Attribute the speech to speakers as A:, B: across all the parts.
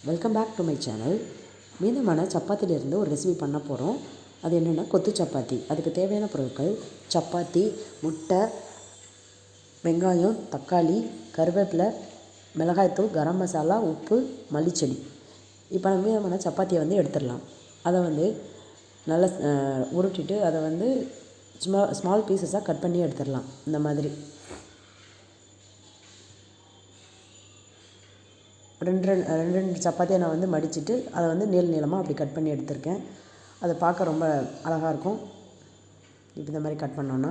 A: Welcome back to my channel. மீதமான சப்பாத்திலேருந்து ஒரு ரெசிபி பண்ண போகிறோம். அது என்னென்னா கொத்து சப்பாத்தி. அதுக்கு தேவையான பொருட்கள் சப்பாத்தி, முட்டை, வெங்காயம், தக்காளி, கருவேப்பிலை, மிளகாய்த்தூள், கரம் மசாலா, உப்பு, மல்லிச்செடி. இப்போ நம்ம மீதமான சப்பாத்தியை எடுத்துடலாம். அதை நல்லா உருட்டிட்டு அதை ஸ்மால் பீசஸாக கட் பண்ணி எடுத்துடலாம். இந்த மாதிரி ரெண்டு சப்பாத்தியை நான் மடிச்சுட்டு அதை நீளமாக அப்படி கட் பண்ணி எடுத்திருக்கேன். அதை பார்க்க ரொம்ப அழகாக இருக்கும். இப்போ இந்த மாதிரி கட் பண்ணோன்னா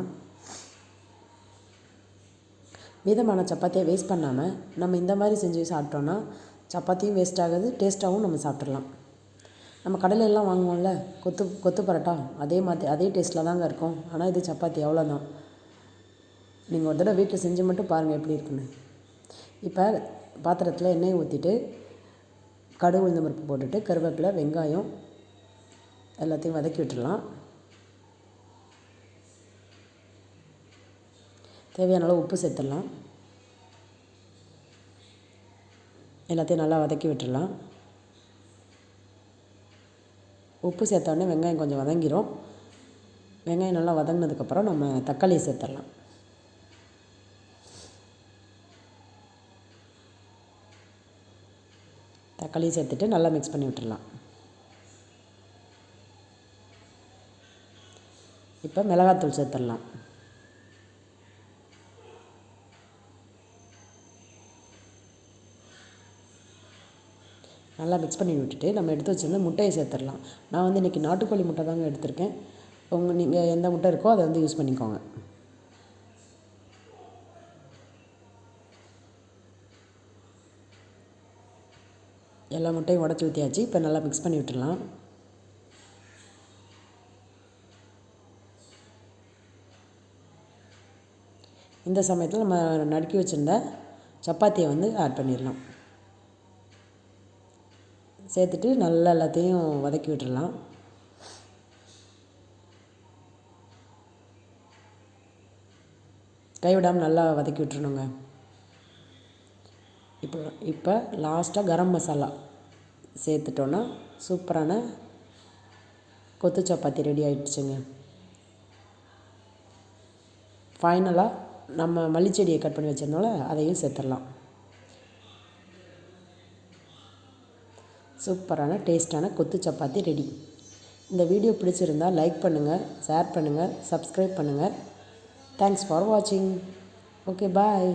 A: மீதமான சப்பாத்தியை வேஸ்ட் பண்ணாமல் நம்ம இந்த மாதிரி செஞ்சு சாப்பிட்டோன்னா சப்பாத்தியும் வேஸ்ட் ஆகாது, டேஸ்ட்டாகவும் நம்ம சாப்பிட்றலாம். நம்ம கடையிலெல்லாம் வாங்குவோம்ல கொத்து பரோட்டா, அதே டேஸ்ட்டில் தாங்க இருக்கும். ஆனால் இது சப்பாத்தி அவ்வளோதான். நீங்கள் ஒரு தடவை வீட்டில் செஞ்சு மட்டும் பாருங்கள் எப்படி இருக்குன்னு. இப்போ பாத்திரத்தில் எண்ணெயை ஊற்றிட்டு கடுகு, உளுந்தம் பருப்பு போட்டுட்டு கருவேப்பிலை, வெங்காயம் எல்லாத்தையும் வதக்கி விட்டுடலாம். தேவையான அளவு உப்பு சேர்த்துடலாம். எல்லாத்தையும் நல்லா வதக்கி விட்டுடலாம். உப்பு சேர்த்தோடனே வெங்காயம் கொஞ்சம் வதங்கிடும். வெங்காயம் நல்லா வதங்கினதுக்கப்புறம் நம்ம தக்காளியை சேர்த்துடலாம். தக்காளியை சேர்த்துட்டு நல்லா மிக்ஸ் பண்ணி விட்டுடலாம். இப்போ மிளகாத்தூள் சேர்த்துடலாம். நல்லா மிக்ஸ் பண்ணி விட்டுட்டு நம்ம எடுத்து வச்சுருந்த முட்டையை சேர்த்துடலாம். நான் இன்றைக்கி நாட்டுக்கோழி முட்டை தாங்க எடுத்திருக்கேன். நீங்கள் எந்த முட்டை இருக்கோ அதை யூஸ் பண்ணிக்கோங்க. எல்லா முட்டையும் உடச்சி ஊற்றியாச்சு. இப்போ நல்லா மிக்ஸ் பண்ணி விட்டுடலாம். இந்த சமயத்தில் நம்ம நறுக்கி வச்சுருந்த சப்பாத்தியை ஆட் பண்ணிடலாம். சேர்த்துட்டு நல்லா எல்லாத்தையும் வதக்கி விட்டுடலாம். கைவிடாமல் நல்லா வதக்கி விட்டுருணுங்க. இப்போ லாஸ்ட்டாக கரம் மசாலா சேர்த்துட்டோன்னா சூப்பரான கொத்து சப்பாத்தி ரெடி ஆகிடுச்சுங்க. ஃபைனலாக நம்ம மல்லிச்செடியை கட் பண்ணி வச்சிருந்தோம்ல அதையும் சேர்த்துடலாம். சூப்பரான டேஸ்ட்டான கொத்து சப்பாத்தி ரெடி. இந்த வீடியோ பிடிச்சிருந்தால் லைக் பண்ணுங்கள், ஷேர் பண்ணுங்கள், சப்ஸ்கிரைப் பண்ணுங்கள். தேங்க்ஸ் ஃபார் வாட்சிங். ஓகே, பாய்.